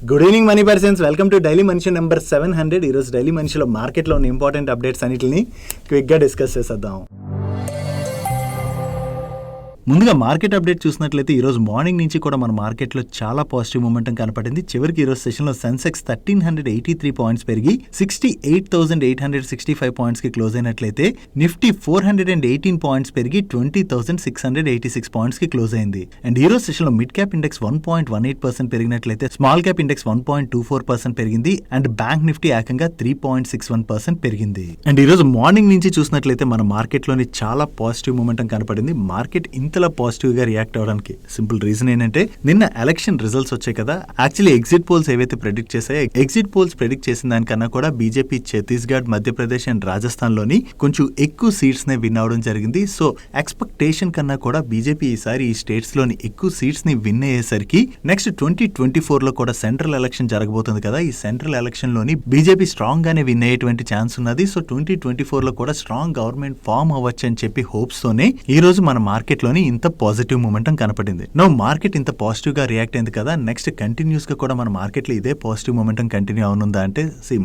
Good evening money persons, welcome to daily మనిషి number 700. ఈరోజు daily మనిషిలో మార్కెట్లో ఉన్న ఇంపార్టెంట్ అప్డేట్స్ అన్నిటిని క్విక్గా డిస్కస్ చేసేద్దాం. ముందుగా మార్కెట్ అప్డేట్ చూసినట్లయితే ఈరోజు మార్నింగ్ నుంచి కూడా మన మార్కెట్లో చాలా పాజిటివ్ మూమెంటం కనపడింది. చివరికి ఈరోజు సెషన్లో సెన్సెక్స్ 1383 పాయింట్స్ పెరిగి 68,865 పాయింట్స్కి క్లోజ్ అయినట్లయితే నిఫ్టీ 418 పాయింట్స్ పెరిగి 20,686 పాయింట్స్కి క్లోజ్ అయింది. అండ్ ఈరోజు సెషన్లో మిడ్ క్యాప్ ఇండెక్స్ 1.18% పెరిగినట్లయితే స్మాల్ క్యాప్ ఇండెక్స్ 1.24% పెరిగింది. అండ్ బ్యాంక్ నిఫ్టీ ఏకంగా 3.61% పెరిగింది. అండ్ ఈరోజు మార్నింగ్ నుంచి చూసినట్లయితే మన మార్కెట్లోని చాలా పాజిటివ్ మూమెంటం కనపడింది. మార్కెట్ ఇంతలా పాజిటివ్ గా రియాక్ట్ అవడానికి సింపుల్ రీజన్ ఏంటంటే నిన్న ఎలక్షన్ రిజల్ట్స్ వచ్చాయి కదా. యాక్చువల్లీ ఎగ్జిట్ పోల్స్ ఏవైతే ప్రెడిక్ట్ చేశాయో ఎగ్జిట్ పోల్స్ ప్రెడిక్ట్ చేసిన దానికన్నా కూడా బీజేపీ ఛత్తీస్గఢ్, మధ్యప్రదేశ్ అండ్ రాజస్థాన్ లోని కొంచెం ఎక్కువ సీట్స్ నే విన్ అవడం జరిగింది. సో ఎక్స్పెక్టేషన్ కన్నా కూడా బీజేపీ ఈసారి ఈ స్టేట్స్ లోని ఎక్కువ సీట్స్ ని విన్ అయ్యేసరికి నెక్స్ట్ 2024 లో కూడా సెంట్రల్ ఎలక్షన్ జరగబోతుంది కదా. ఈ సెంట్రల్ ఎలక్షన్ లోని బీజేపీ స్ట్రాంగ్ గానే విన్ అయ్యేటువంటి ఛాన్స్ ఉన్నది. సో 2024 లో కూడా స్ట్రాంగ్ గవర్నమెంట్ ఫామ్ అవ్వచ్చు అని చెప్పి హోప్స్ తోనే ఈ రోజు మన మార్కెట్ లోని ఇంత పాజిటివ్ మూమెంటం కనపడింది. నో మార్కెట్ ఇంత పాజిటివ్ గా రియాక్ట్ అయింది కదా, నెక్స్ట్ కంటిన్యూస్ గా కూడా మన మార్కెట్ లో ఇదే పాజిటివ్ మూమెంటం కంటిన్యూ అవునుందా అంటే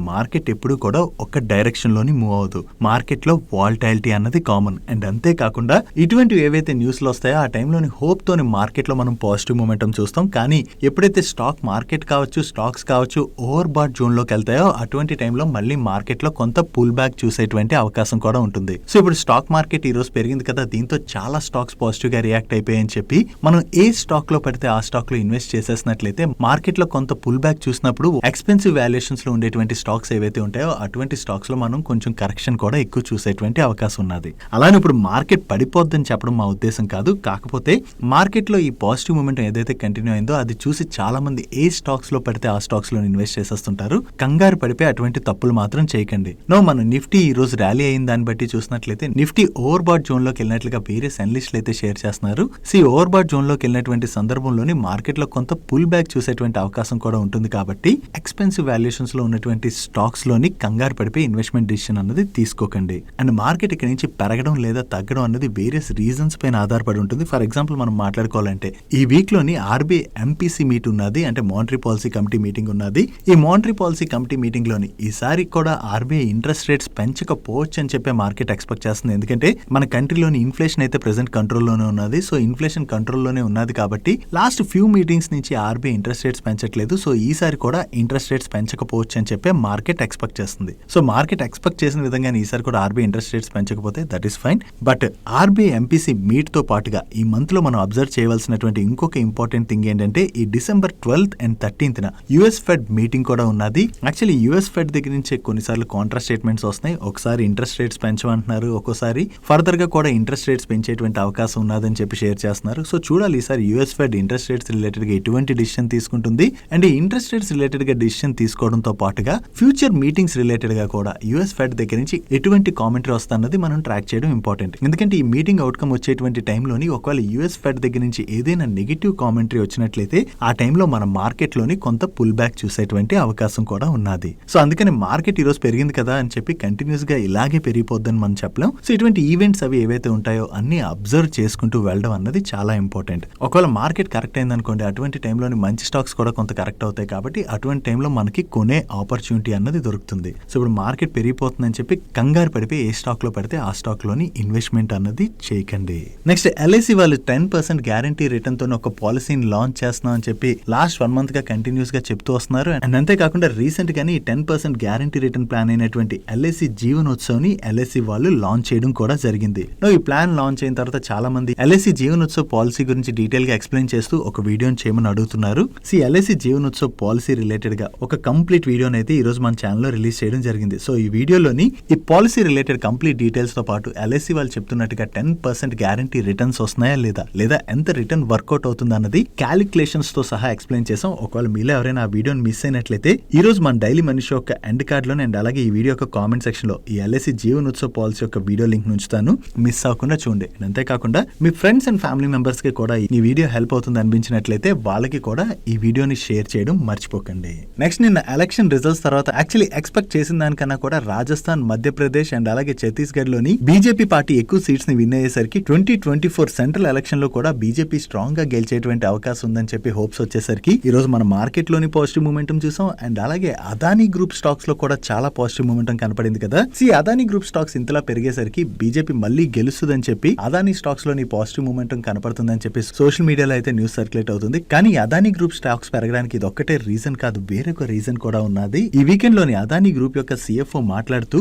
మార్కెట్ ఎప్పుడు కూడా ఒక డైరెక్షన్ లోని మూవ్ అవ్వదు. మార్కెట్ లో వాలటైలిటీ అన్నది కామన్. అండ్ అంతేకాకుండా ఇటువంటివి ఏవైతే న్యూస్ లో వస్తాయో ఆ టైంలోని హోప్ తోని మార్కెట్ లో మనం పాజిటివ్ మూమెంటం చూస్తాం. కానీ ఎప్పుడైతే స్టాక్ మార్కెట్ కావచ్చు, స్టాక్స్ కావచ్చు ఓవర్ బాట్ జోన్ లోకి వెళ్తాయో అటువంటి టైంలో మళ్ళీ మార్కెట్ లో కొంత పుల్ బ్యాక్ చూసేటువంటి అవకాశం కూడా ఉంటుంది. సో ఇప్పుడు స్టాక్ మార్కెట్ ఈ రోజు పెరిగింది కదా, దీంతో చాలా స్టాక్స్ పాజిటివ్ గా రియాక్ట్ అయిపోయాయని చెప్పి మనం ఏ స్టాక్ లో పడితే ఆ స్టాక్ లో ఇన్వెస్ట్ చేసేసినట్లయితే మార్కెట్ లో కొంత పుల్ బ్యాక్ చూసినప్పుడు ఎక్స్పెన్సివ్ వాల్యుయేషన్స్ లో ఉండేటువంటి స్టాక్స్ ఏవైతే ఉంటాయో అటువంటి స్టాక్స్ లో మనం కొంచెం కరెక్షన్ కూడా ఎక్కువ చూసేటువంటి అవకాశం ఉన్నది. అలానే ఇప్పుడు మార్కెట్ పడిపోద్దని చెప్పడం మా ఉద్దేశం కాదు. కాకపోతే మార్కెట్ లో ఈ పాజిటివ్ మూమెంట్ ఏదైతే కంటిన్యూ అయిందో అది చూసి చాలా మంది ఏ స్టాక్స్ లో పడితే ఆ స్టాక్స్ లో ఇన్వెస్ట్ చేసేస్తుంటారు. కంగారు పడిపోయి అటువంటి తప్పులు మాత్రం చేయకండి. మన నిఫ్టీ ఈ రోజు ర్యాలీ అయిన దాన్ని బట్టి చూసినట్లయితే నిఫ్టీ ఓవర్ బాట్ జోన్ లోకి వెళ్ళినట్లుగా వేరియస్ అనలిస్టులు అయితే షేర్ చేస్తున్నారు. ఓవర్ బాట్ జోన్ లోకి వెళ్ళినటువంటి సందర్భంలోని మార్కెట్ లో కొంత పుల్ బ్యాక్ చూసేటువంటి అవకాశం కూడా ఉంటుంది. కాబట్టి ఎక్స్పెన్సివ్ వాల్యుయేషన్స్ లో ఉన్నటువంటి స్టాక్స్ లోని కంగారు పడిపోయి ఇన్వెస్ట్మెంట్ డిసిషన్ అన్నది తీసుకోకండి. అండ్ మార్కెట్ ఇక్కడ నుంచి పెరగడం లేదా తగ్గడం అన్నది వేరియస్ రీజన్స్ పైన ఆధారపడి ఉంటుంది. ఫర్ ఎగ్జాంపుల్ మనం మాట్లాడుకోవాలంటే ఈ వీక్ లోని ఆర్బీఐ ఎంపీసీ మీట్ ఉన్నది, అంటే మానిటరీ పాలసీ కమిటీ మీటింగ్ ఉన్నది. ఈ మానిటరీ పాలసీ కమిటీ మీటింగ్ లోని ఈసారి కూడా ఆర్బీఐ ఇంట్రెస్ట్ రేట్స్ పెంచకపోవచ్చు అని చెప్పే మార్కెట్ ఎక్స్పెక్ట్ చేస్తుంది. ఎందుకంటే మన కంట్రీలోని ఇన్ఫ్లేషన్ అయితే ప్రెసెంట్ కంట్రోల్లోనే ఉన్నది. సో ఇన్ఫ్లేషన్ కంట్రోల్లోనే ఉన్నది కాబట్టి లాస్ట్ ఫ్యూ మీటింగ్స్ నుంచి ఆర్బీఐ ఇంట్రెస్ట్ రేట్స్ పెంచట్లేదు. సో ఈసారి కూడా ఇంట్రెస్ట్ రేట్స్ పెంచకపోవచ్చు అని చెప్పి మార్కెట్ ఎక్స్పెక్ట్ చేస్తుంది. సో మార్కెట్ ఎక్స్పెక్ట్ చేసిన విధంగానే ఈసారి కూడా ఆర్బీఐ ఇంట్రెస్ట్ రేట్స్ పెంచకపోతే that is fine. But RBI MPC meet తో పాటుగా ఈ మంత్ లో మనం అబ్జర్వ్ చేయవలసినటువంటి ఇంకొక ఇంపార్టెంట్ థింగ్ ఏంటంటే ఈ December 12th and 13th US fed meeting కూడా ఉన్నది. యాక్చువల్లీ యుఎస్ ఫెడ్ దగ్గర నుంచి కొన్నిసార్లు కాంట్రా స్టేట్మెంట్స్ వస్తున్నాయి. ఒకసారి ఇంట్రెస్ట్ రేట్స్ పెంచమంటున్నారు, ఒక్కోసారి ఫర్దర్ గా కూడా ఇంట్రెస్ట్ రేట్స్ పెంచేటువంటి అవకాశం ఉన్నదని చెప్పి షేర్ చేస్తున్నారు. సో చూడాలి ఈసారి US fed interest rates related గా ఎటువంటి డిసిషన్ తీసుకుంటుంది. అండ్ ఈ ఇంట్రెస్ట్ రేట్స్ రిలేటెడ్ గా డిసిషన్ తీసుకోవడంతో పాటుగా ఫ్యూచర్ మీటింగ్స్ రిలేటెడ్ గా కూడా యుఎస్ ఫెడ్ దగ్గర నుంచి ఎటువంటి కామెంటరీ వస్తున్నది మనం ట్రాక్ చేయడం ఇంపార్టెంట్. ఎందుకంటే ఈ మీటింగ్ అవుట్కమ్ వచ్చేటువంటి టైంలోని ఒకవేళ యుఎస్ ఫెడ్ దగ్గర నుంచి ఏదైనా నెగిటివ్ కామెంటరీ వచ్చినట్లయితే ఆ టైంలో మన మార్కెట్ లోని కొంత పుల్ బ్యాక్ చూసేటువంటి అవకాశం కూడా ఉన్నది. సో అందుకని మార్కెట్ ఈ రోజు పెరిగింది కదా అని చెప్పి కంటిన్యూస్ గా ఇలాగే పెరిగిపోద్దని మనం చెప్పలేం. సో ఇటువంటి ఈవెంట్స్ అవి ఏవైతే ఉంటాయో అన్ని అబ్జర్వ్ చేసుకుంటూ వెళ్ళడం అన్నది చాలా ఇంపార్టెంట్. ఒకవేళ మార్కెట్ కరెక్ట్ అయిందనుకోండి అటువంటి టైంలోని మంచి స్టాక్స్ కూడా కొంత కరెక్ట్ అవుతాయి. కాబట్టి అటువంటి టైంలో మనకి కొనే ఆపర్చునిటీ అన్నది దొరుకుతుంది. సో ఇప్పుడు మార్కెట్ పెరిగిపోతుందని చెప్పి కంగారు పడిపోయి ఏ స్టాక్ లో పడితే ఆ స్టాక్ లోని ఇన్వెస్ట్మెంట్ అన్నది చేయకండి. నెక్స్ట్ ఎల్ఐసి వాళ్ళు 10% గ్యారంటీ రిటర్న్ తో ఒక పాలసీని లాంచ్ చేస్తున్నాం అని చెప్పి లాస్ట్ 1 month గా కంటిన్యూస్ గా చెప్తూ వస్తున్నారు. అండ్ అంతేకాకుండా రీసెంట్ గానీ 10% గ్యారంటీ రిటర్న్ ప్లాన్ అయినటువంటి ఎల్ఐసి జీవనోత్సవ్ ని ఎల్ఐసి వాళ్ళు లాంచ్ చేయడం కూడా జరిగింది. ఈ ప్లాన్ లాంచ్ అయిన తర్వాత చాలా మంది ఎల్ఐసి జీవనోత్సవ్ పాలసీ గురించి డీటెయిల్ గా ఎక్స్ప్లెయిన్ చేస్తూ ఒక వీడియోని చేయమని అడుగుతున్నారు. ఎల్ఐసి జీవనోత్సవ్ పాలసీ రిలేటెడ్ గా ఒక కంప్లీట్ వీడియోని అయితే ఈ రోజు మన ఛానల్ లో రిలీజ్ చేయడం జరిగింది. సో ఈ వీడియోలోని ఈ పాలసీ రిలేటెడ్ కంప్లీట్ డీటెయిల్స్ తో పాటు ఎల్ఐసి వాళ్ళు చెప్తున్నట్టుగా 10% గ్యారంటీ రిటర్న్స్ వస్తున్నాయా లేదా ఎంత రిటర్న్ వర్కౌట్ అవుతుంది అన్నది క్యాలిక్యులేషన్స్ తో సహా ఎక్స్ప్లెయిన్ చేసాం. ఒకవేళ మీలో ఎవరైనా ఆ వీడియోని మిస్ అయినట్లయితే ఈ రోజు మన డైలీ మనీ షో యొక్క ఎండ్ కార్డ్ లోనే అండ్ అలాగే ఈ వీడియో యొక్క కామెంట్ సెక్షన్ లో ఈ ఎల్ఐసి జీవనోత్సవ్ పాలసీ యొక్క వీడియో లింక్ ఉంచుతాను, మిస్ అవ్వకుండా చూడండి. అంతేకాకుండా మీ ఫ్రెండ్స్ అండ్ ఫ్యామిలీ మెంబర్స్ కి కూడా ఈ వీడియో హెల్ప్ అవుతుంది అనిపించినట్లయితే వాళ్ళకి కూడా ఈ వీడియోని షేర్ చేయడం మర్చిపోకండి. నెక్స్ట్ నిన్న ఎలక్షన్ రిజల్ట్స్ తర్వాత యాక్చువల్లీ ఎక్స్పెక్ట్ చేసిన దానికన్నా కూడా రాజస్థాన్, మధ్యప్రదేశ్ అండ్ అలాగే ఛత్తీస్గఢ్ లోని బీజేపీ పార్టీ ఎక్కువ సీట్స్ ని విన్ అయ్యేసరికి 2024 సెంట్రల్ ఎలక్షన్ లో కూడా బీజేపీ స్ట్రాంగ్ గా గెలిచేటువంటి అవకాశం ఉందని చెప్పి హోప్స్ వచ్చేసరికి ఈ రోజు మన మార్కెట్ లోని పాజిటివ్ మూమెంటం చూసాం. అండ్ అలాగే అదానీ గ్రూప్ స్టాక్స్ లో కూడా చాలా పాజిటివ్ మూమెంటం కనపడింది కదా. అదానీ గ్రూప్ స్టాక్స్ ఇంతలా పెరిగేసరికి బీజేపీ మళ్ళీ గెలుస్తుందని చెప్పి అదానీ స్టాక్స్ లోని పాజిటివ్ మూమెంటం కనపడుతుందని చెప్పి సోషల్ మీడియాలో అయితే న్యూస్ సర్క్యులేట్ అవుతుంది. కానీ అదానీ గ్రూప్ స్టాక్స్ పెరగడానికి ఇది ఒక్కటే రీజన్ కాదు, వేరొక రీజన్ కూడా ఉన్నది. ఈ వీకెండ్ లోని అదానీ గ్రూప్ యొక్క CFO మాట్లాడుతూ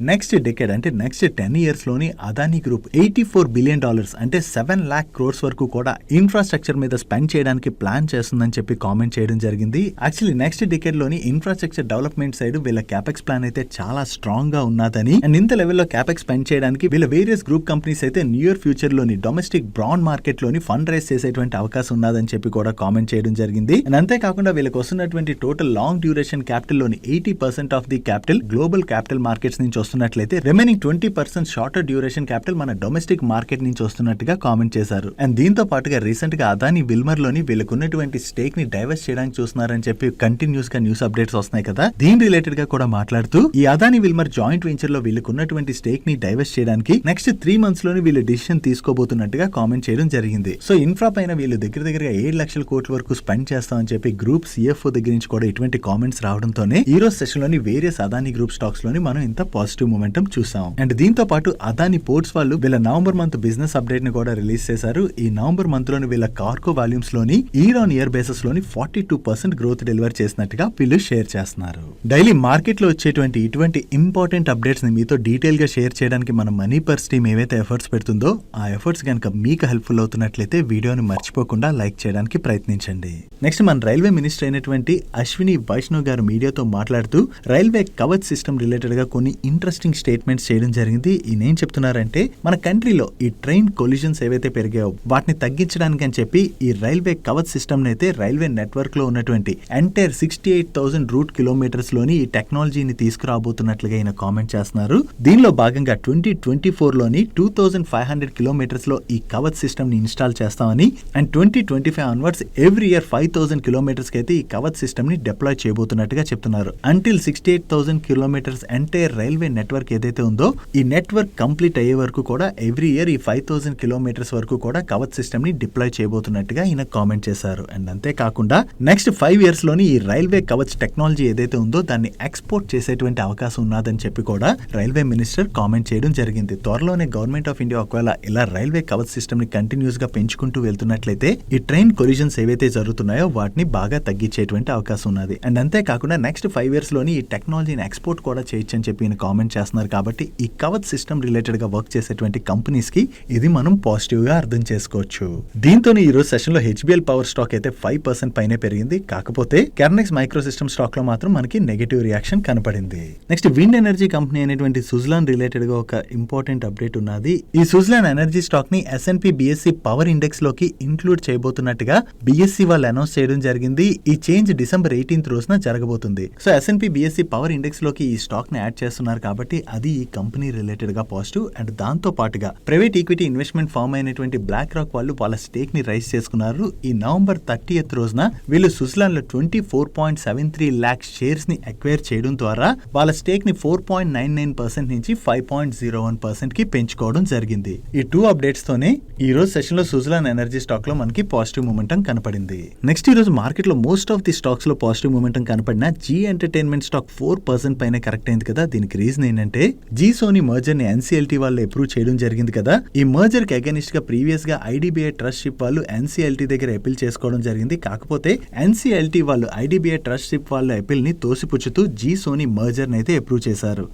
నెక్స్ట్ డెకేడ్ అంటే నెక్స్ట్ 10 years లోని అదానీ గ్రూప్ $84 billion అంటే 7 lakh crores వరకు కూడా ఇన్ఫ్రాస్ట్రక్చర్ మీద స్పెండ్ చేయడానికి ప్లాన్ చేస్తుందని చెప్పి కామెంట్ చేయడం జరిగింది. యాక్చువల్లీ నెక్స్ట్ డికేడ్ లోని ఇన్ఫ్రాస్ట్రక్చర్ డెవలప్మెంట్ సైడ్ వీళ్ళ క్యాపెక్స్ ప్లాన్ అయితే చాలా స్ట్రాంగ్ గా ఉన్నదని అండ్ ఇంత లెవెల్లో క్యాపెక్స్ స్పెండ్ చేయడానికి వీళ్ళ వేరియస్ గ్రూప్ కంపెనీస్ అయితే నియర్ ఫ్యూచర్ లోని డొమెస్టిక్ బ్రాండ్ మార్కెట్ లోని ఫండ్ రైజ్ చేసేటువంటి అవకాశం ఉన్నదని చెప్పి కూడా కామెంట్ చేయడం జరిగింది. అండ్ అంతేకాకుండా వీళ్ళకి వస్తున్నటువంటి టోటల్ లాంగ్ డ్యూరేషన్ క్యాపిటల్ లోని 80% of the capital global capital markets నుంచి వస్తున్నట్లయితే రిమైనింగ్ 20% షార్టర్ డ్యూరేషన్ క్యాపిటల్ మన డొమెస్టిక్ మార్కెట్ నుంచి వస్తున్నట్టుగా కామెంట్ చేశారు. అండ్ దీంతో పాటుగా రీసెంట్ గా అదానీ విల్మర్ లోని వీళ్ళకు ఉన్నటువంటి స్టేక్ ని డైవర్స్ చేయడానికి చూస్తున్నారని చెప్పి కంటిన్యూస్ గా న్యూస్ అప్డేట్స్ వస్తున్నాయి కదా. దీని రిలేటెడ్ గా కూడా మాట్లాడుతూ ఈ అదానీ విల్మర్ జాయింట్ వెంచర్ లో వీళ్ళకు ఉన్నటువంటి స్టేక్ ని డైవర్స్ చేయడానికి నెక్స్ట్ 3 months లోని వీళ్ళు డిసిషన్ తీసుకోబోతున్నట్టుగా కామెంట్ చేయడం జరిగింది. సో ఇన్ఫ్రా పైన వీళ్ళు దగ్గరగా 7 లక్షల కోట్ల వరకు స్పెండ్ చేస్తామని చెప్పి గ్రూప్ CFO దగ్గర నుంచి కూడా ఇటువంటి కామెంట్స్ రావడంతోనే ఈ రోజు సెషన్ లోని వేరియస్ అదానీ గ్రూప్ స్టాక్స్ లోని మనం ఇంత పాజిటివ్ మూమెంటం చూసాం. అండ్ దీంతో పాటు అదానీ పోర్ట్స్ వాళ్ళు వీళ్ళ నవంబర్ మంత్ బిజినెస్ అప్డేట్ ని కూడా రిలీజ్ చేశారు. ఈ నవంబర్ మంత్ లోని వీళ్ళ కార్గో వాల్యూమ్స్ లోని ఇయర్ ఆన్ ఇయర్ బేసిస్ లోని 42% గ్రోత్ డెలివర్ చేసినట్టుగా వీళ్ళు షేర్ చేస్తున్నారు. డైలీ మార్కెట్ లో వచ్చేటువంటి ఇటువంటి ఇంపార్టెంట్ అప్డేట్స్ ని మీతో డీటెయిల్ గా షేర్ చేయడానికి మన మనీ పర్స్ టీమ్ ఏవైతే ఎఫర్ట్స్ పెడుతుందో ఆ ఎఫర్ట్స్ కనుక మీకు హెల్ప్ఫుల్ అవుతున్నట్లయితే వీడియోని మర్చిపోకుండా లైక్ చేయడానికి ప్రయత్నించండి. నెక్స్ట్ మన రైల్వే మినిస్టర్ అయినటువంటి అశ్విని వైష్ణవ్ గారు మీడియాతో మాట్లాడుతూ రైల్వే కవచ్ సిస్టమ్ రిలేటెడ్ గా కొన్ని ఇంట్రెస్టింగ్ స్టేట్మెంట్స్ చేయడం జరిగింది. ఈయన ఏం చెప్తున్నారంటే మన కంట్రీలో ఈ ట్రైన్ కొలిజన్స్ ఏవైతే పెరిగాయో వాటిని తగ్గించడానికి అని చెప్పి ఈ రైల్వే కవచ్ సిస్టమ్ అయితే రైల్వే నెట్వర్క్ లో ఉన్నటువంటి ఎంటైర్ 68,000 రూట్ కిలోమీటర్స్ లోని ఈ టెక్నాలజీని తీసుకురాబోతున్నట్లుగా ఈయన కామెంట్ చేస్తున్నారు. దీనిలో భాగంగా 2024 లోని 2,500 కిలోమీటర్స్ లో ఈ కవచ్ సిస్టమ్ ని ఇన్స్టాల్ చేస్తామని and 2025 onwards every year 5,000 kilometres కి అయితే ఈ కవచ్ సిస్టమ్ ని డిప్లాయ్ చేయబోతున్నట్టుగా చెప్తున్నారు. Until 68,000 kilometres entire railway network ఏదైతే ఉందో ఈ నెట్వర్క్ కంప్లీట్ అయ్యే వరకు కూడా ఎవ్రీ ఇయర్ ఈ 5,000 కిలోమీటర్స్ వరకు కూడా కవచ్ సిస్టమ్ ని డిప్లాయ్ చేయబోతున్నట్టుగా ఈయన కామెంట్ చేశారు. అండ్ అంతేకాకుండా నెక్స్ట్ 5 years లోని ఈ రైల్వే కవచ్ టెక్నాలజీ ఏదైతే ఉందో దాన్ని ఎక్స్పోర్ట్ చేసేటువంటి అవకాశం ఉన్నదని చెప్పి కూడా రైల్వే మినిస్టర్ కామెంట్ చేయడం జరిగింది. త్వరలోనే గవర్నమెంట్ ఆఫ్ ఇండియా ఒకవేళ ఇలా రైల్వే కవచ్ సిస్టమ్ ని కంటిన్యూస్ గా పెంచుకుంటూ వెళ్తున్నట్లయితే ఈ ట్రైన్ కొలిజన్స్ ఏవైతే జరుగుతున్నాయో వాటిని బాగా తగ్గించేటువంటి అవకాశం ఉన్నది. అండ్ అంతేకాకుండా నెక్స్ట్ 5 years లోని ఈ టెక్నాలజీని ఎక్స్పోర్ట్ కూడా చేయొచ్చు అని చెప్పి ఈయన కామెంట్ చేస్తున్నారు. కాబట్టి ఈ కవచ్ సిస్టమ్ రిలేటెడ్ గా వర్క్ చేసేటువంటి కంపెనీస్ కి ఇది మనం పాజిటివ్ గా అర్థం చేసుకోవచ్చు. దీంతోనే ఈ రోజు సెషన్ లో HBL పవర్ స్టాక్ అయితే 5% పైనే పెరిగింది. కాకపోతే కెర్నెక్స్ మైక్రో సిస్టమ్ స్టాక్ లో మాత్రం మనకి నెగటివ్ రియాక్షన్ కనపడింది. నెక్స్ట్ విండ్ ఎనర్జీ కంపెనీ అనేటువంటి సుజ్లాన్ రిలేటెడ్ గా ఒక ఇంపార్టెంట్ అప్డేట్ ఉన్నది. ఈ సుజ్లాన్ ఎనర్జీ స్టాక్ ని S&P BSE పవర్ ఇండెక్స్ లోకి ఇంక్లూడ్ చేయబోతున్నట్టుగా BSE వాళ్ళు అనౌన్స్ చేయడం జరిగింది. ఈ చేంజ్ December 18th రోజున జరగబోతుంది. So S&P BSE power index లోకి ఈ స్టాక్ ని యాడ్ చేస్తున్నారు కాబట్టి అది ఈ కంపెనీ రిలేటెడ్ గా పాజిటివ్. అండ్ దాంతో పాటుగా ప్రైవేట్ ఈక్విటీ ఇన్వెస్ట్మెంట్ ఫార్మ్ అయినటువంటి బ్లాక్ రాక్ వాళ్ళు వాళ్ళ స్టేక్ ని రైజ్ చేసుకున్నారు. ఈ November 30th రోజున వీళ్ళు సుజ్లాన్ లో 24.73 lakh షేర్స్ ని అక్వైర్ చేయడం ద్వారా వాళ్ళ స్టేక్ ని 4.99% నుంచి 5.01% కి పెంచుకోవడం జరిగింది. ఈ 2 అప్డేట్స్ తోనే ఈ రోజు సెషన్ లో సుజ్లాన్ ఎనర్జీ స్టాక్ లో మనకి పాజిటివ్ మూమెంటం కనపడింది. నెక్స్ట్ ఈ రోజు మార్కెట్ లో మోస్ట్ ఆఫ్ ది స్టాక్స్ లో పాజిటివ్ మూమెంటం కనపడిన జీ ఎంటర్టైన్మెంట్ స్టాక్ 4% పైన కరెక్ట్ అయింది కదా. దీనికి రీజన్ ఏంటంటే జీ సోనీ మర్జర్ ని NCLT వాళ్ళు అప్రూవ్ చేయడం జరిగింది కదా. ఈ మర్జర్ కి అగైనిస్ట్ గా ప్రీవియస్ గా IDBI ట్రస్ట్షిప్ వాళ్ళు NCLT దగ్గర అపీల్ చేసుకోవడం జరిగింది. కాకపోతే NCLT వాళ్ళు IDBI ట్రస్ట్షిప్ వాళ్ళ అపీల్ ని తోసిపుచ్చుతూ జీ సోనీ మర్జర్ ని అయితే అప్రూవ్ చేశారు.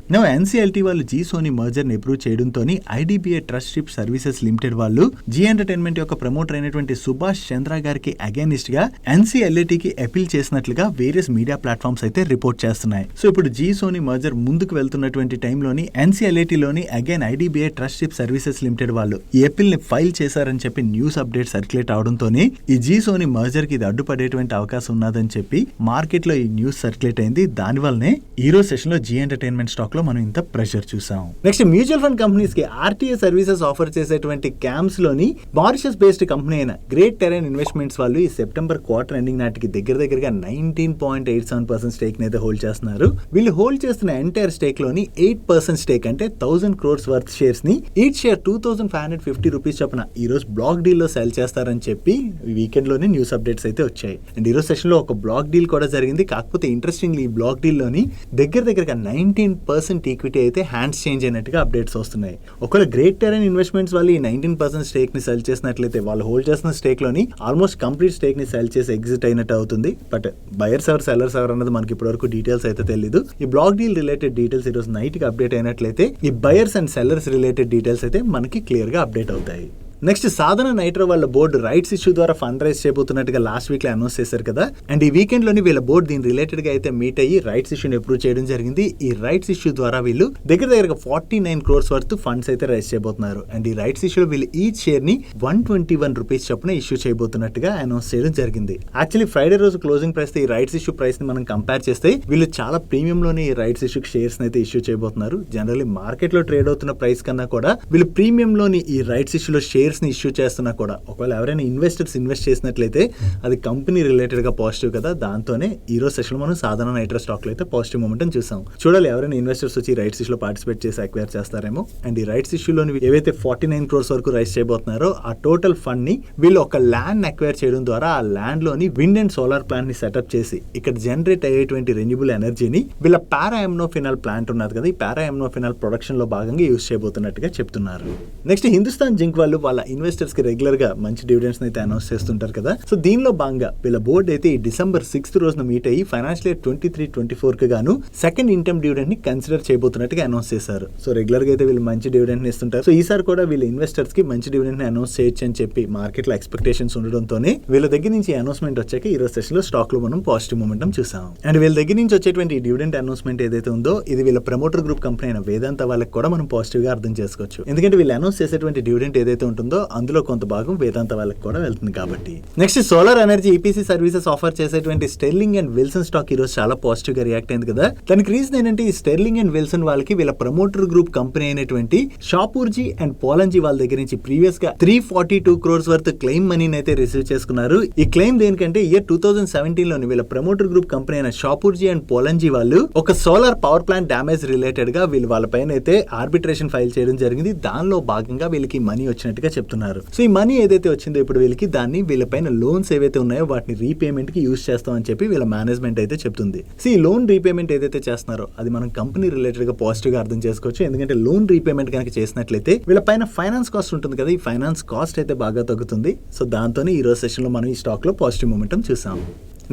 NCLT వాళ్ళు జీ సోనీ మర్జర్ ని అప్రూవ్ చేయడంతో IDBI ట్రస్ట్షిప్ సర్వీసెస్ లిమిటెడ్ వాళ్ళు జీ ఎంటర్టైన్మెంట్ యొక్క ప్రమోటర్ అయినటువంటి సుభాష్ చంద్ర గారికి అగైనిస్ట్ గా NCLT కి అపీల్ చేసినట్లుగా వేరియస్ మీడియా ప్లాట్ఫామ్స్ అయితే రిపోర్ట్ చేస్తున్నాయి. సో ఇప్పుడు జీ సోనీ మర్జర్ ముందుకు వెళ్తున్నటువంటి టైంలోని NCLT లోని అగైన్ IDBI ట్రస్ట్షిప్ సర్వీసెస్ లిమిటెడ్ వాళ్ళు ఈ అపీల్ ని ఫైల్ చేశారని చెప్పి న్యూస్ అప్డేట్ సర్క్యులేట్ అవడంతోనే ఈ జీ సోనీ మర్జర్ కి ఇది అడ్డుపడేటువంటి అవకాశం ఉన్నదని చెప్పి మార్కెట్ లో ఈ న్యూస్ సర్క్యులేట్ అయింది. దాని వల్లనే ఈ రోజు సెషన్ లో జీ ఎంటర్టైన్మెంట్ స్టాక్ లో మనం ఇంత ప్రెషర్ చూసాం. నెక్స్ట్ మ్యూచువల్ ఫండ్ కంపెనీస్ కి RTA సర్వీసెస్ ఆఫర్ చేసేటువంటి క్యామ్స్ లోని మారిషస్ బేస్డ్ కంపెనీ అయిన గ్రేట్ టెరైన్ ఇన్వెస్ట్మెంట్స్ వాళ్ళు ఈ సెప్టెంబర్ క్వార్టర్ ఎండింగ్ నాటికి దగ్గరగా 19.87% స్టేక్ అయితే హోల్డ్ చేస్తున్నారు. వీళ్ళు హోల్డ్ చేస్తున్న ఎంటైర్ స్టేక్ లోని 8% స్టేక్ అంటే 1000 crores వర్త్ షేర్స్ ని ఈచ్ షేర్ 2550 రూపీస్ చొప్పున ఈ రోజు బ్లాక్ డీల్ లో సెల్ చేస్తారని చెప్పి వీకెండ్ లోనే న్యూస్ అప్డేట్స్ అయితే వచ్చాయి. అండ్ ఈ రోజు సెషన్ లో ఒక బ్లాక్ డీల్ కూడా జరిగింది. కాకపోతే ఇంట్రెస్టింగ్ ఈ బ్లాక్ డీల్ లోని దగ్గరగా 19% ఈక్విటీ అయితే హ్యాండ్స్ చేంజ్ అయినట్టుగా అప్డేట్స్ వస్తున్నాయి. ఒకవేళ గ్రేట్ టెరైన్ ఇన్వెస్ట్మెంట్స్ వాళ్ళు ఈ 19% స్టేక్ ని సెల్ చేసినట్లయితే వాళ్ళు హోల్డ్ చేస్తున్న స్టేక్ లోని ఆల్మోస్ట్ కంప్లీట్ స్టేక్ ని సెల్ చేసి ఎగ్జిట్ అయినట్టు అవుతుంది. బట్ బయర్స్ ఎవరు సెల్లర్స్ ఎవరు అన్నది మనకి ఇప్పటి వరకు డీటెయిల్స్ అయితే తెలియదు. ఈ బ్లాక్ డీల్ రిలేటెడ్ డీటెయిల్స్ ఈ రోజు నైట్ కి అప్డేట్ అయినట్లయితే ఈ buyers and sellers related details అయితే మనకి క్లియర్ గా అప్డేట్ అవుతాయి. నెక్స్ట్ సాధన నైట్రో వాళ్ళ బోర్డు రైట్స్ ఇష్యూ ద్వారా ఫండ్ రైజ్ చేయబోతున్నట్టుగా లాస్ట్ వీక్ లో అనౌన్స్ చేశారు కదా. అండ్ ఈ వీకెండ్ లోని వీళ్ళ బోర్డు దీని రిలేటెడ్ గా అయితే మీట్ అయ్యి రైట్స్ ఇష్యూని అప్రూవ్ చేయడం జరిగింది. ఈ రైట్స్ ఇష్యూ ద్వారా వీళ్ళు దగ్గరగా 49 crores వర్త్ ఫండ్స్ అయితే రైజ్ చేయబోతున్నారు. అండ్ ఈ రైట్స్ ఇష్యూలో వీళ్ళు ఈచ్ షేర్ ని 121 రూపీస్ చొప్పున ఇష్యూ చేయబోతున్నట్టుగా అనౌన్స్ చేయడం జరిగింది. యాక్చువల్లీ ఫ్రైడే రోజు క్లోజింగ్ ప్రైస్ ఈ రైట్స్ ఇష్యూ ప్రైస్ ని మనం కంపేర్ చేస్తే వీళ్ళు చాలా ప్రీమియం లోనే ఈ రైట్స్ ఇష్యూ షేర్స్ అయితే ఇష్యూ చేయబోతున్నారు. జనరల్లీ మార్కెట్ లో ట్రేడ్ అవుతున్న ప్రైస్ కన్నా కూడా వీళ్ళు ప్రీమియం లోని ఈ రైట్స్ ఇష్యూలో షేర్స్ ని ఇష్యూ చేస్తున్నా కూడా ఒకవేళ ఎవరైనా ఇన్వెస్టర్స్ ఇన్వెస్ట్ చేసినట్లయితే అది కంపెనీ రిలేటెడ్ గా పాజిటివ్ కదా. దాంతోనే ఈ రోజు సెషన్ మనం సాధారణ నైట్రో స్టాక్ లో అయితే పాజిటివ్ మూమెంట్ చూసాం. చూడాలి ఎవరైనా ఇన్వెస్టర్స్ వచ్చి రైట్స్ ఇష్యూలో పార్టిసిపేట్ చేసి అక్వైర్ చేస్తారేమో. అండ్ ఈ రైట్స్ ఇష్యూలోని ఏవైతే 49 crores వరకు రైజ్ చేయబోతున్నారో ఆ టోటల్ ఫండ్ ని వీళ్ళు ఒక ల్యాండ్ అక్వైర్ చేయడం ద్వారా ఆ ల్యాండ్ లోని విండ్ అండ్ సోలార్ ప్లాంట్ ని సెటప్ చేసి ఇక్కడ జనరేట్ అయ్యేటువంటి రెన్యూబుల్ ఎనర్జీని వీళ్ళ పారాఎమ్నోఫినాల్ ప్లాంట్ ఉన్నది కదా, ఈ పారాఎమ్నోఫినాల్ ప్రొడక్షన్ లో భాగంగా యూజ్ చేయబోతున్నట్టుగా చెప్తున్నారు. నెక్స్ట్ హిందుస్థాన్ జింక్ వాళ్ళు వాళ్ళ ఇన్వెస్టర్స్ కి రెగ్యులర్ గా మంచి డివిడెండ్స్ అయితే అనౌన్స్ చేస్తుంటారు కదా. సో దీనిలో భాగంగా వీళ్ళ బోర్డు అయితే ఈ December 6th రోజున మీట్ అయ్యి ఫైనాన్షియల్ ఇయర్ 23-24 కి గాను సెకండ్ ఇంటర్మ్ డివిడెండ్ ని కన్సిడర్ చేయబోతున్నట్టుగా అనౌన్స్ చేశారు. సో రెగ్యులర్ గా అయితే వీళ్ళు మంచి డివిడెండ్ ని ఇస్తుంటారు. సో ఈసారి కూడా వీళ్ళ ఇన్వెస్టర్స్ కి మంచి డివిడెండ్ ని అనౌన్స్ చేయొచ్చు అని చెప్పి మార్కెట్ లో ఎక్స్పెక్టేషన్స్ ఉండడంతోనే వీళ్ళ దగ్గర నుంచి అనౌన్స్మెంట్ వచ్చాక ఈ రోజు సెషన్ లో స్టాక్ లో మనం పాజిటివ్ మూమెంటం చూసాం. అండ్ వీళ్ళ దగ్గర నుంచి వచ్చేటువంటి డివిడెండ్ అనౌన్స్మెంట్ ఏదైతే ఉందో ఇది వీళ్ళ ప్రమోటర్ గ్రూప్ కంపెనీ అయిన వేదాంత వాళ్ళకి కూడా మనం పాజిటివ్ గా అర్థం చేసుకోవచ్చు. ఎందుకంటే వీళ్ళు అనౌన్స్ చేసేటువంటి డివిడెండ్ ఏదైతే ఉంటుందో అందులో కొంత భాగం వేదాంత వాళ్ళకి కూడా వెళ్తుంది కాబట్టి. Next solar energy EPC services offer చేసేటువంటి స్టెర్లింగ్ అండ్ విల్సన్ స్టాక్ ఈ రోజు చాలా పాజిటివ్ గా రియాక్ట్ అయింది కదా. దానికి రీజన్ ఏంటంటే ఈ స్టెర్లింగ్ అండ్ విల్సన్ వాళ్ళకి వీళ్ళ ప్రమోటర్ గ్రూప్ కంపెనీ అయినటువంటి షాపూర్జీ అండ్ పోలంజీ వాళ్ళ దగ్గర నుంచి ప్రీవియస్ గా 342 crores వర్త్ క్లెయిమ్ మనీని అయితే రిసీవ్ చేసుకున్నారు. ఈ క్లెయిమ్ దేనికంటే ఇయర్ 2017 లోని వీళ్ళ ప్రమోటర్ గ్రూప్ కంపెనీ అయిన షాపూర్జీ అండ్ పోలంజీ వాళ్ళు ఒక solar power plant damage related గా వీళ్ళు వాళ్ళ పైన అయితే ఆర్బిట్రేషన్ ఫైల్ చేయడం జరిగింది. దానిలో భాగంగా వీళ్ళకి మనీ వచ్చినట్టుగా చెప్తున్నారు. సో ఈ మనీ ఏదైతే వచ్చిందో ఇప్పుడు వీళ్ళకి దాన్ని వీళ్ళపైన లోన్స్ ఏవైతే ఉన్నాయో వాటిని రీపేమెంట్ కి యూజ్ చేస్తామని చెప్పి వీళ్ళ మేనేజ్మెంట్ అయితే చెప్తుంది. సో ఈ లోన్ రీపేమెంట్ ఏదైతే చేస్తున్నారో అది మనం కంపెనీ రిలేటెడ్ గా పాజిటివ్ గా అర్థం చేసుకోవచ్చు. ఎందుకంటే లోన్ రీపేమెంట్ కనుక చేసినట్లయితే వీళ్ళ పైన ఫైనాన్స్ కాస్ట్ ఉంటుంది కదా, ఈ ఫైనాన్స్ కాస్ట్ అయితే బాగా తగ్గుతుంది. సో దాంతోనే ఈ రోజు సెషన్ లో మనం ఈ స్టాక్ లో పాజిటివ్ మూమెంటం చూసాం.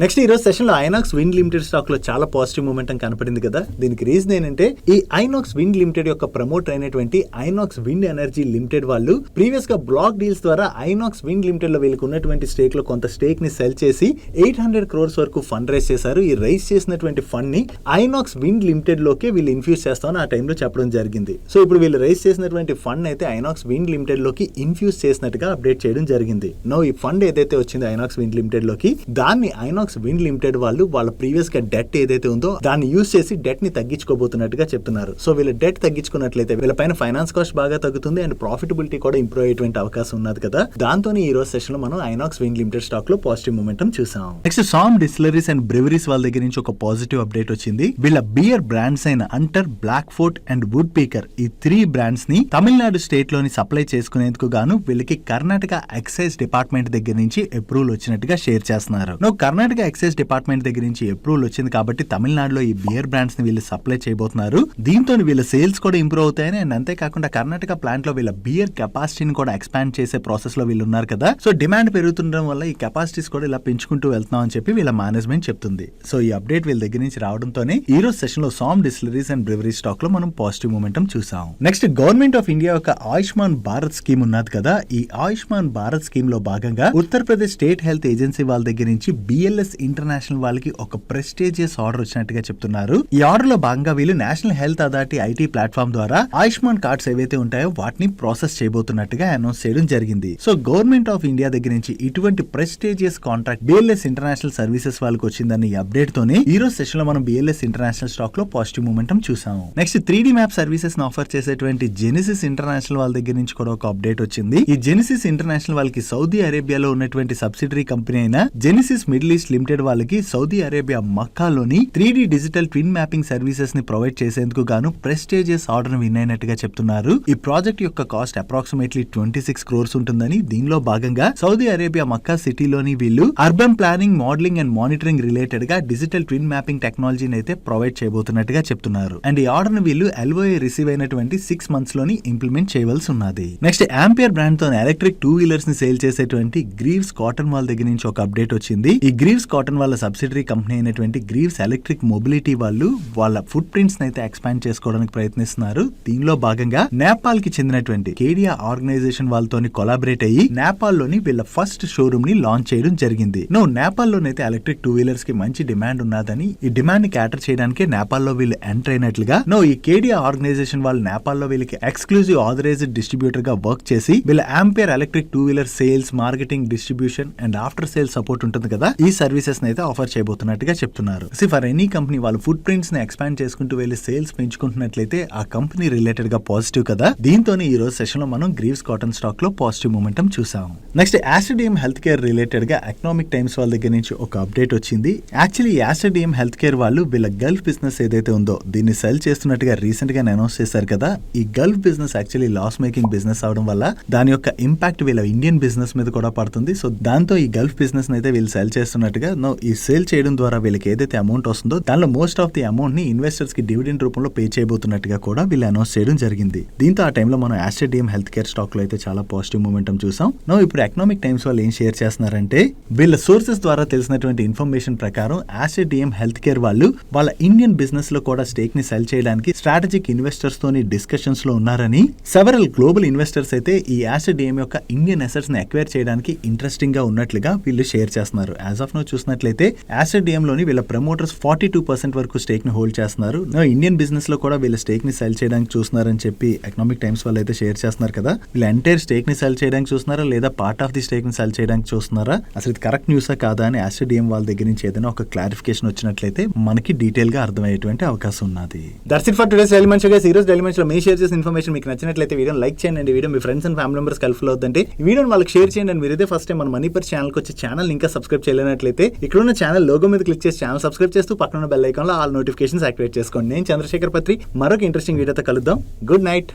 నెక్స్ట్ ఈ రోజు సెషన్ లో ఐనాక్స్ విండ్ లిమిటెడ్ స్టాక్ లో చాలా పాజిటివ్ మూమెంటం కనపడింది కదా. దీనికి రీజన్ ఏంటంటే ఈ ఐనాక్స్ విండ్ లిమిటెడ్ యొక్క ప్రమోటర్ అయినటువంటి ఐనాక్స్ విండ్ ఎనర్జీ లిమిటెడ్ వాళ్ళు ప్రీవియస్ గా బ్లాక్ డీల్స్ ద్వారా ఐనాక్స్ విండ్ లిమిటెడ్ లో వీళ్ళకి ఉన్నటువంటి స్టేక్ లో కొంత స్టేక్ ని సెల్ చేసి 800 crores వరకు ఫండ్ రైజ్ చేశారు. ఈ రైజ్ చేసినటువంటి ఫండ్ ని ఐనాక్స్ విండ్ లిమిటెడ్ లోకి వీళ్ళు ఇన్ఫ్యూజ్ చేస్తామని ఆ టైంలో చెప్పడం జరిగింది. సో ఇప్పుడు వీళ్ళు రైజ్ చేసినటువంటి ఫండ్ అయితే ఐనాక్స్ విండ్ లిమిటెడ్ లోకి ఇన్ఫ్యూజ్ చేసినట్టుగా అప్డేట్ చేయడం జరిగింది. నో ఈ ఫండ్ ఏదైతే వచ్చిందో ఐనాక్స్ విండ్ లిమిటెడ్ లోకి దాన్ని ఐనాక్స్ విండ్ లిమిటెడ్ వాళ్ళు వాళ్ళ ప్రీవియస్ గా డెట్ ఏదైతే ఉందో దాన్ని యూజ్ చేసి డెట్ ని తగ్గించుకోబోతున్నట్టుగా చెప్తున్నారు. సో వీళ్ళ డెట్ తగ్గించుకున్నట్లయితే వీళ్ళ పైన ఫైనాన్స్ కాస్ట్ బాగా తగ్గుతుంది అండ్ ప్రాఫిటబిలిటీ కూడా ఇంప్రూవ్ అయ్యేటువంటి అవకాశం ఉన్నది కదా. దాంతోనే ఈ రోజు సెషన్ లో మనం ఐనాక్స్ విండ్ లిమిటెడ్ స్టాక్ లో పాజిటివ్ మూమెంటం చూసాం. Next Som distilleries and breweries వాళ్ళ దగ్గర నుంచి ఒక పాజిటివ్ అప్డేట్ వచ్చింది. వీళ్ళ బియర్ బ్రాండ్స్ అయిన అంటర్, బ్లాక్ ఫోర్ట్ అండ్ వుడ్ పీకర్ ఈ 3 బ్రాండ్స్ ని తమిళనాడు స్టేట్ లోని సప్లై చేసుకునేందుకు గాను వీళ్ళకి కర్ణాటక ఎక్సైజ్ డిపార్ట్మెంట్ దగ్గర నుంచి అప్రూవల్ వచ్చినట్టుగా షేర్ చేస్తున్నారు. కర్ణాటక ఎక్సైజ్ డిపార్ట్మెంట్ దగ్గర నుంచి అప్రూవల్ వచ్చింది కాబట్టి తమిళనాడులో ఈ బియర్ బ్రాండ్స్ ని వీళ్ళు సప్లై చేయబోతున్నారు. దీంతో వీళ్ళ సేల్స్ కూడా ఇంప్రూవ్ అవుతాయని అండ్ అంతేకాకుండా కర్ణాటక ప్లాంట్ లో వీళ్ళ బియర్ కెపాసిటీని కూడా ఎక్స్పాండ్ చేసే ప్రాసెస్ లో వీళ్ళు ఉన్నారు కదా. సో డిమాండ్ పెరుగుతుండడం వల్ల ఈ కెపాసిటీస్ కూడా ఇలా పెంచుకుంటూ వెళ్తున్నాం అని చెప్పి వీళ్ళ మేనేజ్మెంట్ చెప్తుంది. సో ఈ అప్డేట్ వీళ్ళ దగ్గర నుంచి రావడంతోనే ఈ రోజు సెషన్ లో సామ్ డిస్టిలరీస్ అండ్ బ్రెవరీ స్టాక్ లో మనం పాజిటివ్ మూమెంటం చూసాం. నెక్స్ట్ గవర్నమెంట్ ఆఫ్ ఇండియా యొక్క ఆయుష్మాన్ భారత్ స్కీమ్ ఉన్నది కదా. ఈ ఆయుష్మాన్ భారత్ స్కీమ్ లో భాగంగా ఉత్తరప్రదేశ్ స్టేట్ హెల్త్ ఏజెన్సీ వాళ్ళ దగ్గర నుంచి BLS బిఎల్ఎస్ ఇంటర్నేషనల్ వాళ్ళకి ఒక ప్రెస్టీజియస్ ఆర్డర్ వచ్చినట్టుగా చెప్తున్నారు. ఈ ఆర్డర్ లో భాగంగా వీళ్ళు national health authority IT platform ద్వారా ఆయుష్మాన్ కార్డ్స్ ఏవైతే ఉంటాయో వాటిని ప్రాసెస్ చేయబోతున్నట్టుగా అనౌన్స్ చేయడం జరిగింది. సో గవర్నమెంట్ ఆఫ్ ఇండియా దగ్గర నుంచి ఇటువంటి prestigious contract BLS international services వాళ్ళకి వచ్చిందని ఈ అప్డేట్ తోనే ఈ రోజు సెషన్ లో మనం బిఎల్ఎస్ ఇంటర్నేషనల్ స్టాక్ లో పాజిటివ్ మూమెంటం చూసాము. నెక్స్ట్ 3D మ్యాప్ సర్వీసెస్ ని ఆఫర్ చేసేటువంటి జెనిసిస్ ఇంటర్నేషనల్ వాళ్ళ దగ్గర నుంచి కూడా ఒక అప్డేట్ వచ్చింది. ఈ జెనిసిస్ ఇంటర్నేషనల్ వాళ్ళకి సౌదీ అరేబియాలో ఉన్నటువంటి సబ్సిడరీ కంపెనీ అయిన జెనిసిస్ మిడిల్ ఈస్ట్ లిమిటెడ్ వాళ్ళకి సౌదీ అరేబియా మక్కాలోని 3D digital twin mapping services ని ప్రొవైడ్ చేసేందుకు గాను ప్రెస్టీజియస్ ఆర్డర్ విన్ అయినట్టుగా చెప్తున్నారు. ఈ ప్రాజెక్ట్ యొక్క కాస్ట్ అప్రాక్సిమేట్లీ 26 crores ఉంటుందని, దీనిలో భాగంగా సౌదీ అరేబియా మక్కా సిటీలోని వీళ్ళు urban planning, modelling and monitoring related గా డిజిటల్ ట్విన్ మ్యాపింగ్ టెక్నాలజీని అయితే ప్రొవైడ్ చేయబోతున్నట్టుగా చెప్తున్నారు. అండ్ ఈ ఆర్డర్ ని వీళ్ళు LOA రిసీవ్ అయినటువంటి 6 months లోని ఇంప్లిమెంట్ చేయవలసి ఉన్నది. నెక్స్ట్ ఆంపియర్ బ్రాండ్ తో ఎలక్ట్రిక్ 2-wheelers ని సేల్ చేసేటువంటి గ్రీవ్స్ కాటన్ వాళ్ళ దగ్గర నుంచి ఒక అప్డేట్ వచ్చింది. ఈ గ్రీవ్స్ కాటన్ వాళ్ళ సబ్సిడరీ కంపెనీ అయినటువంటి గ్రీవ్స్ ఎలక్ట్రిక్ మొబిలిటీ వాళ్ళు వాళ్ళ ఫుట్ ప్రింట్స్ అయితే ఎక్స్పాండ్ చేసుకోవడానికి ప్రయత్నిస్తున్నారు. దీనిలో భాగంగా నేపాల్ కి చెందినటువంటి కేడియా ఆర్గనైజేషన్ వాళ్ళతో కొలాబరేట్ అయ్యి నేపాల్ లోని వీళ్ళ ఫస్ట్ షోరూమ్ ని లాంచ్ చేయడం జరిగింది. నేపాల్ లోనైతే ఎలక్ట్రిక్ 2-wheelers కి మంచి డిమాండ్ ఉన్నదని, ఈ డిమాండ్ ని క్యాటర్ చేయడానికి నేపాల్ లో వీళ్ళు ఎంటర్ అయినట్లుగా ఈ కేడియా ఆర్గనైజేషన్ వాళ్ళు నేపాల్ లో వీళ్ళకి ఎక్స్క్లూజివ్ ఆథరైజ్డ్ డిస్ట్రిబ్యూటర్ గా వర్క్ చేసి వీళ్ళ ampere electric 2-wheeler sales, marketing, distribution and after sale support ఉంటుంది కదా, ఈ సర్వీసెస్ అయితే ఆఫర్ చేయబోతున్నట్టుగా చెప్తున్నారు. ఫర్ ఎనీ కంపెనీ వాళ్ళు ఫుట్ ప్రింట్స్ ని ఎక్స్పాండ్ చేసుకుంటూ వెళ్ళి సేల్స్ పెంచుకుంటున్నట్లయితే ఆ కంపెనీ రిలేటెడ్ గా పాజిటివ్ కదా. దీంతోనే ఈ రోజు సెషన్ లో మనం గ్రీవ్స్ కాటన్ స్టాక్ లో పాజిటివ్ మూమెంటం చూసాం. Next Aster DM health care related గా ఎకనామిక్ టైమ్స్ వాళ్ళ దగ్గర నుంచి ఒక అప్డేట్ వచ్చింది. Actually Aster DM health care వాళ్ళు వీళ్ళ గల్ఫ్ బిజినెస్ ఏదైతే ఉందో దీన్ని సెల్ చేస్తున్నట్టుగా రీసెంట్ గా అనౌన్స్ చేశారు కదా. ఈ gulf business actually loss making business అవడం వల్ల దాని యొక్క ఇంపాక్ట్ వీళ్ళ ఇండియన్ బిజినెస్ మీద కూడా పడుతుంది. సో దాంతో ఈ గల్ఫ్ బిజినెస్ అయితే వీళ్ళు సెల్ చేస్తున్నట్టుగా, ఈ సేల్ చేయడం ద్వారా వీళ్ళకి ఏదైతే అమౌంట్ వస్తుందో దానిలో మోస్ట్ ఆఫ్ ది అమౌంట్ ని ఇన్వెస్టర్స్ కి డివిడెండ్ రూపంలో పే చేయబోతున్నట్టుగా కూడా వీళ్ళు అనౌన్స్ చేయడం జరిగింది. దీంతో ఆ టైంలో మనం Aster DM health care stock లో అయితే చాలా పాజిటివ్ మూమెంటం చూసాం. ఇప్పుడు ఎకనామిక్ టైమ్స్ వాళ్ళు ఏం షేర్ చేస్తున్నారంటే వీళ్ళ సోర్సెస్ ద్వారా తెలిసినటువంటి ఇన్ఫర్మేషన్ ప్రకారం ఆస్టర్ డిఎం హెల్త్ కేర్ వాళ్ళు వాళ్ళ ఇండియన్ బిజినెస్ లో కూడా స్టేక్ ని సెల్ చేయడానికి స్ట్రాటజిక్ ఇన్వెస్టర్స్ తోని డిస్కషన్స్ లో ఉన్నారని, సెవరల్ గ్లోబల్ ఇన్వెస్టర్స్ అయితే ఈ ఆస్టర్ డిఎం యొక్క ఇండియన్ అసెట్స్ ని అక్వైర్ చేయడానికి ఇంట్రెస్టింగ్ గా ఉన్నట్లుగా వీళ్ళు షేర్ చేస్తున్నారు. యాజ్ ఆఫ్ నో చూసినట్లయితే ఆస్టర్ డిఎం లోని వీళ్ళ ప్రమోటర్స్ 42% వరకు స్టేక్ ని హోల్డ్ చేస్తున్నారు. ఇండియన్ బిజినెస్ లో కూడా వీళ్ళ స్టేక్ ని సెల్ చేయడానికి చూస్తున్నారని చెప్పి ఎకనామిక్ టైమ్స్ వాళ్ళు అయితే షేర్ చేస్తున్నారు కదా. వీళ్ళ ఎంటైర్ స్టేక్ ని సెల్ చేయడానికి చూస్తున్నారా లేదా పార్ట్ ఆఫ్ ది స్టేక్ ని సెల్ చేయడానికి చూస్తున్నారా, అసలు ఇది కరెక్ట్ న్యూసా కాదా అని ఆస్టర్ డిఎం వాళ్ళ దగ్గర నుంచి ఏదైనా ఒక క్లారిఫికేషన్ వచ్చినట్లయితే మనకి డీటెయిల్ గా అర్థమయ్యేటువంటి అవకాశం ఉన్నది. That's it for today's daily munch guys. ఈ రోజు డైలీ మంచ్ లో మీ షేర్ చేసిన ఇన్ఫర్మేషన్ మీకు నచ్చినట్లయితే వీడియో లైక్ చేయండి. Video me friends and family members helpful అవుతుంటే ఈ వీడియోని వాళ్ళకి షేర్ చేయండి. మీరు ఇదే ఫస్ట్ టైం మన మనీ పర్ ఛానల్ కి వచ్చి ఛానల్ ఇంకా సబ్స్క్రైబ్ చేయలేనట్లయితే ఇక్కడ ఉన్న ఛానల్ లోగో మీద క్లిక్ చేసి ఛానల్ సబ్స్క్రైబ్ చేస్తూ పక్కన బెల్ ఐకాన్ లో ఆల్ నోటిఫికేషన్స్ యాక్టివేట్ చేసుకోండి. నేను చంద్రశేఖర్ పత్రి మరొక ఇంట్రెస్టింగ్ వీడియోతో కలుద్దాం. Good night.